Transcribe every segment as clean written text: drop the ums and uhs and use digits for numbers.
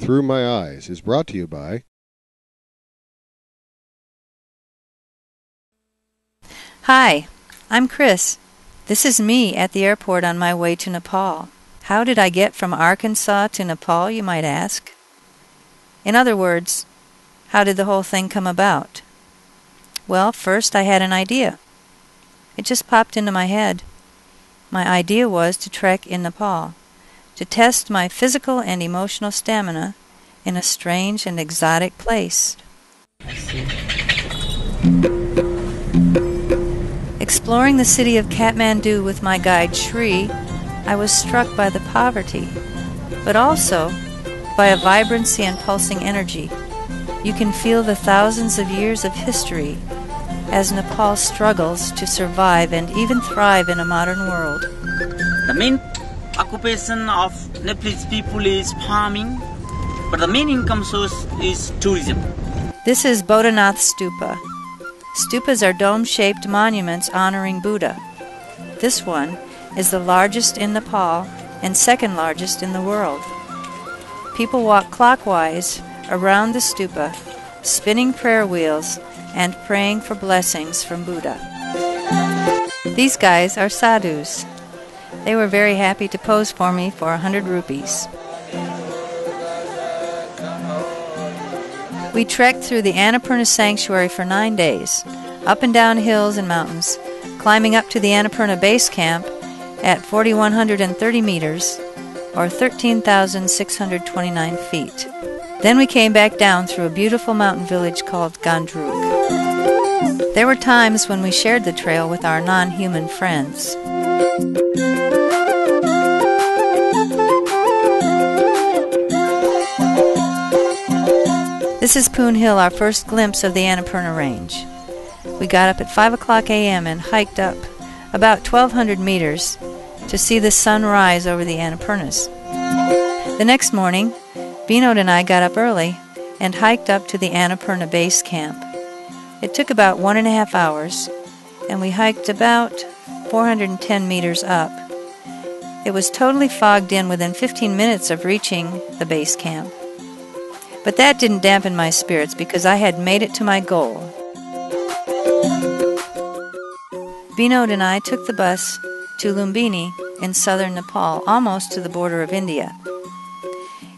Through My Eyes is brought to you by Hi, I'm Chris. This is me at the airport on my way to Nepal. How did I get from Arkansas to Nepal, you might ask? In other words, how did the whole thing come about? Well, first I had an idea. It just popped into my head. My idea was to trek in Nepal, to test my physical and emotional stamina in a strange and exotic place. Exploring the city of Kathmandu with my guide Shri, I was struck by the poverty, but also by a vibrancy and pulsing energy. You can feel the thousands of years of history as Nepal struggles to survive and even thrive in a modern world. The main occupation of Nepalese people is farming, but the main income source is tourism. This is Bodhanath Stupa. Stupas are dome-shaped monuments honoring Buddha. This one is the largest in Nepal and second largest in the world. People walk clockwise around the stupa, spinning prayer wheels and praying for blessings from Buddha. These guys are sadhus. They were very happy to pose for me for 100 rupees. We trekked through the Annapurna Sanctuary for 9 days, up and down hills and mountains, climbing up to the Annapurna Base Camp at 4,130 meters, or 13,629 feet. Then we came back down through a beautiful mountain village called Gandruk. There were times when we shared the trail with our non-human friends. This is Poon Hill, our first glimpse of the Annapurna Range. We got up at 5 o'clock a.m. and hiked up about 1,200 meters to see the sun rise over the Annapurnas. The next morning, Vinod and I got up early and hiked up to the Annapurna Base Camp. It took about 1.5 hours, and we hiked about 410 meters up. It was totally fogged in within 15 minutes of reaching the base camp. But that didn't dampen my spirits because I had made it to my goal. Vinod and I took the bus to Lumbini in southern Nepal, almost to the border of India.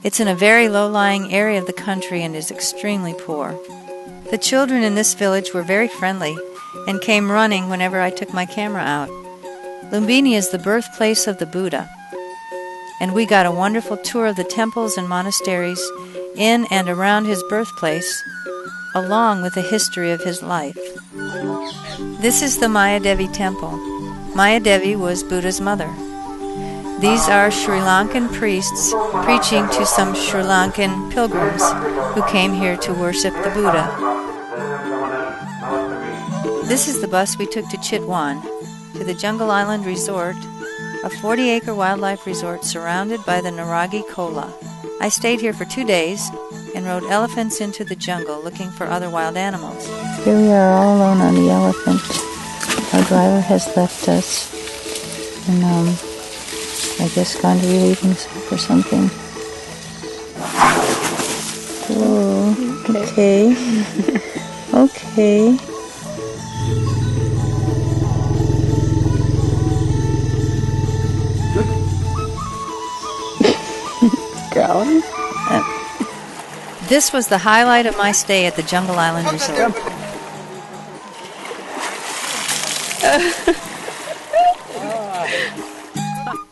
It's in a very low-lying area of the country and is extremely poor. The children in this village were very friendly and came running whenever I took my camera out. Lumbini is the birthplace of the Buddha, and we got a wonderful tour of the temples and monasteries in and around his birthplace, along with the history of his life. This is the Mayadevi temple. Mayadevi was Buddha's mother. These are Sri Lankan priests preaching to some Sri Lankan pilgrims who came here to worship the Buddha. This is the bus we took to Chitwan, to the Jungle Island Resort, a 40-acre wildlife resort surrounded by the Naragi Kola. I stayed here for 2 days and rode elephants into the jungle looking for other wild animals. Here we are all alone on the elephant. Our driver has left us and I guess gone to relieve himself or something. Whoa, okay. Okay. Growling. This was the highlight of my stay at the Jungle Island Resort.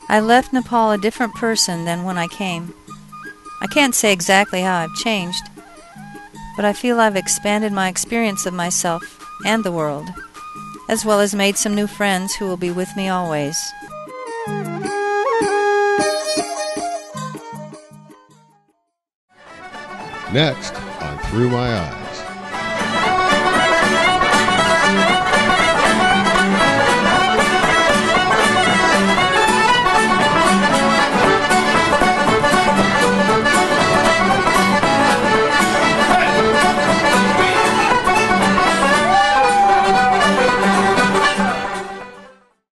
I left Nepal a different person than when I came. I can't say exactly how I've changed, but I feel I've expanded my experience of myself and the world, as well as made some new friends who will be with me always. next on Through My Eyes.